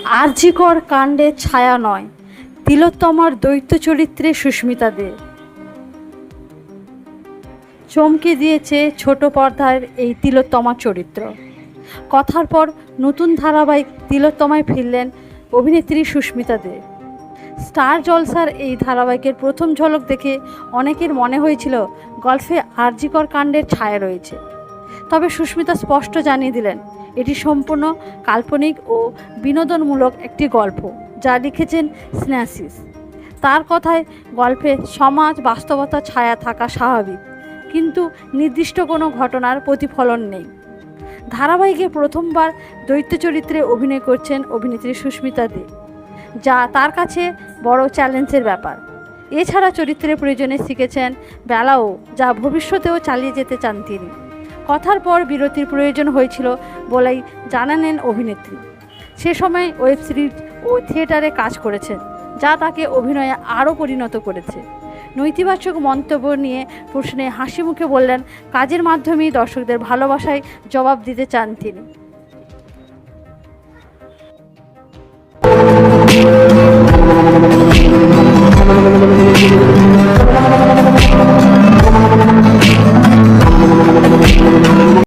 আরজিকর কাণ্ডের ছায়া নয়, তিলোত্তমার দ্বৈত চরিত্রে সুস্মিতা দে। চমকে দিয়েছে ছোট পর্দার এই তিলোত্তমা চরিত্র। কথার পর নতুন ধারাবাহিক তিলোত্তমায় ফিরলেন অভিনেত্রী সুস্মিতা দে। স্টার জলসার এই ধারাবাহিকের প্রথম ঝলক দেখে অনেকের মনে হয়েছিল গল্পে আরজিকর কাণ্ডের ছায়া রয়েছে। তবে সুস্মিতা স্পষ্ট জানিয়ে দিলেন এটি সম্পূর্ণ কাল্পনিক ও বিনোদনমূলক একটি গল্প, যা লিখেছেন স্নেহাশিস। তার কথায় গল্পে সমাজ বাস্তবতা ছায়া থাকা স্বাভাবিক, কিন্তু নির্দিষ্ট কোনো ঘটনার প্রতিফলন নেই। ধারাবাহিকে প্রথমবার দ্বৈত চরিত্রে অভিনয় করছেন অভিনেত্রী সুস্মিতা দে, যা তার কাছে বড় চ্যালেঞ্জের ব্যাপার। এছাড়া চরিত্রের প্রয়োজনে শিখেছেন বেলাও, যা ভবিষ্যতেও চালিয়ে যেতে চান তিনি। কথার পর বিরতির প্রয়োজন হয়েছিল বলেই জানালেন অভিনেত্রী। সে সময় ওয়েব সিরিজ ও থিয়েটারে কাজ করেছেন, যা তাকে অভিনয়ে আরও পরিণত করেছে। নৈতিবাচক মন্তব্য নিয়ে প্রশ্নে হাসি মুখে বললেন কাজের মাধ্যমেই দর্শকদের ভালোবাসায় জবাব দিতে চান তিনি।